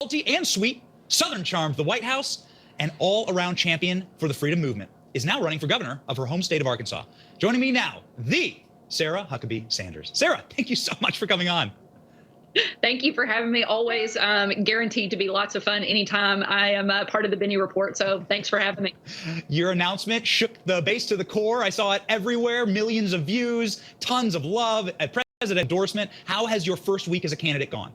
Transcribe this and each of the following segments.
salty and sweet, Southern charm of the White House, and all-around champion for the freedom movement, is now running for governor of her home state of Arkansas. Joining me now, the Sarah Huckabee Sanders. Sarah, thank you so much for coming on. Thank you for having me. Always guaranteed to be lots of fun anytime I am part of the Benny Report. So thanks for having me. Your announcement shook the base to the core. I saw it everywhere, millions of views, tons of love, a president endorsement. How has your first week as a candidate gone?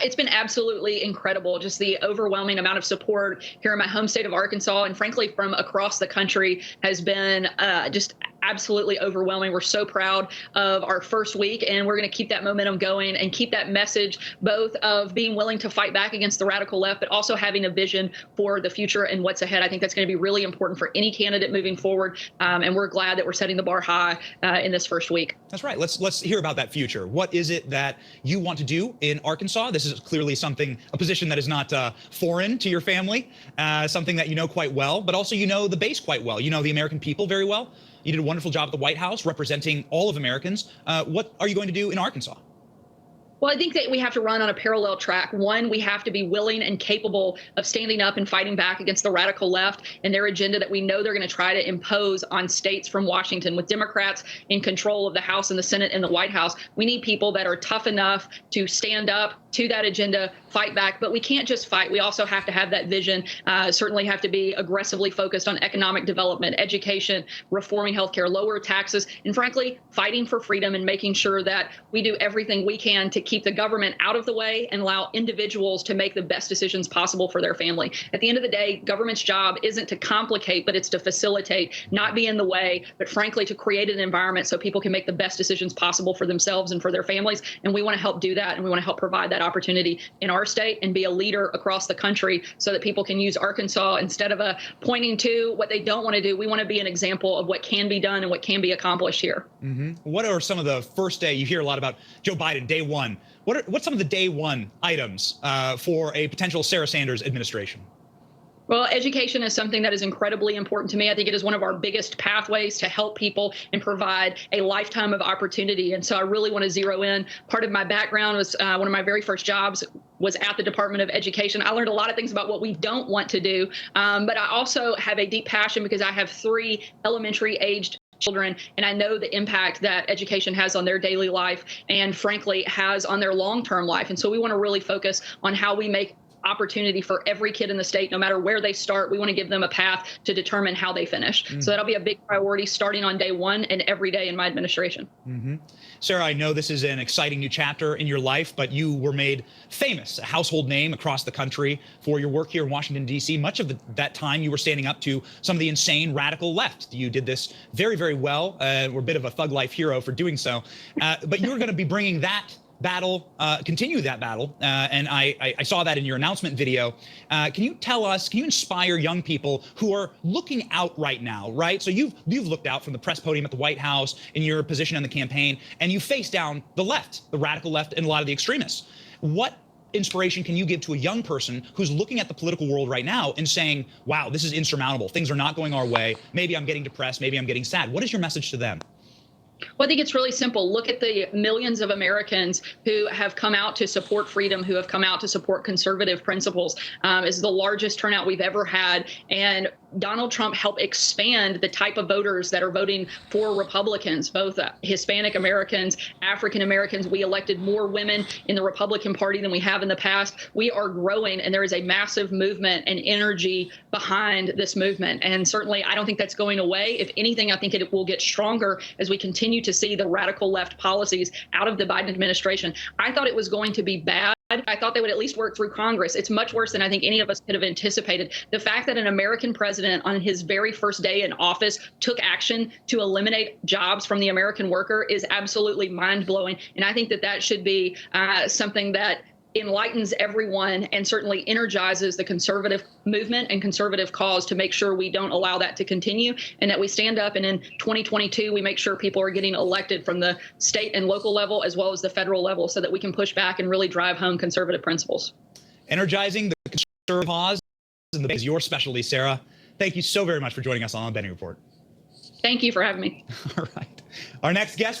It's been absolutely incredible, just the overwhelming amount of support here in my home state of Arkansas and frankly from across the country has been just absolutely overwhelming. We're so proud of our first week, and we're going to keep that momentum going and keep that message both of being willing to fight back against the radical left, but also having a vision for the future and what's ahead. I think that's going to be really important for any candidate moving forward, and we're glad that we're setting the bar high in this first week. That's right. Let's hear about that future. What is it that you want to do in Arkansas? This is clearly a position that is not foreign to your family, something that you know quite well, but also you know the base quite well. You know the American people very well. You did a wonderful job at the White House representing all of Americans. What are you going to do in Arkansas? Well, I think that we have to run on a parallel track. One, we have to be willing and capable of standing up and fighting back against the radical left and their agenda that we know they're going to try to impose on states from Washington. With Democrats in control of the House and the Senate and the White House, we need people that are tough enough to stand up to that agenda, fight back. But we can't just fight. We also have to have that vision, certainly have to be aggressively focused on economic development, education, reforming healthcare, lower taxes, and frankly, fighting for freedom and making sure that we do everything we can to keep the government out of the way and allow individuals to make the best decisions possible for their family. At the end of the day, government's job isn't to complicate, but it's to facilitate, not be in the way, but frankly, to create an environment so people can make the best decisions possible for themselves and for their families. And we want to help do that. And we want to help provide that opportunity in our state and be a leader across the country so that people can use Arkansas instead of pointing to what they don't want to do. We want to be an example of what can be done and what can be accomplished here. What are some of the first day, you hear a lot about Joe Biden, day one. What's some of the day one items for a potential Sarah Sanders administration? Well, education is something that is incredibly important to me. I think it is one of our biggest pathways to help people and provide a lifetime of opportunity. And so I really want to zero in. Part of my background was one of my very first jobs was at the Department of Education. I learned a lot of things about what we don't want to do, but I also have a deep passion because I have 3 elementary aged children, and I know the impact that education has on their daily life and frankly has on their long-term life. And so we want to really focus on how we make opportunity for every kid in the state, no matter where they start. We want to give them a path to determine how they finish. So that'll be a big priority starting on day one and every day in my administration. Sarah, I know this is an exciting new chapter in your life, but you were made famous, a household name across the country for your work here in Washington, D.C. Much of that time you were standing up to some of the insane radical left. You did this very, very well. We're a bit of a thug life hero for doing so. But you're going to be bringing that battle, continue that battle, and I saw that in your announcement video. Can you tell us, can you inspire young people who are looking out right now, right? So you've looked out from the press podium at the White House in your position in the campaign, and you face down the left, the radical left, and a lot of the extremists. What inspiration can you give to a young person who's looking at the political world right now and saying, wow, this is insurmountable, things are not going our way, maybe I'm getting depressed, maybe I'm getting sad? What is your message to them? Well, I think it's really simple. Look at the millions of Americans who have come out to support freedom, who have come out to support conservative principles. It's the largest turnout we've ever had. And Donald Trump helped expand the type of voters that are voting for Republicans, both Hispanic Americans, African Americans. We elected more women in the Republican Party than we have in the past. We are growing, and there is a massive movement and energy behind this movement. And certainly, I don't think that's going away. If anything, I think it will get stronger as we continue to see the radical left policies out of the Biden administration. I thought it was going to be bad. I thought they would at least work through Congress. It's much worse than I think any of us could have anticipated. The fact that an American president on his very first day in office took action to eliminate jobs from the American worker is absolutely mind-blowing. And I think that that should be something that enlightens everyone and certainly energizes the conservative movement and conservative cause to make sure we don't allow that to continue and that we stand up and in 2022 we make sure people are getting elected from the state and local level as well as the federal level so that we can push back and really drive home conservative principles. Energizing the conservative cause is your specialty, Sarah. Thank you so very much for joining us on the Benny Report. Thank you for having me. All right. Our next guest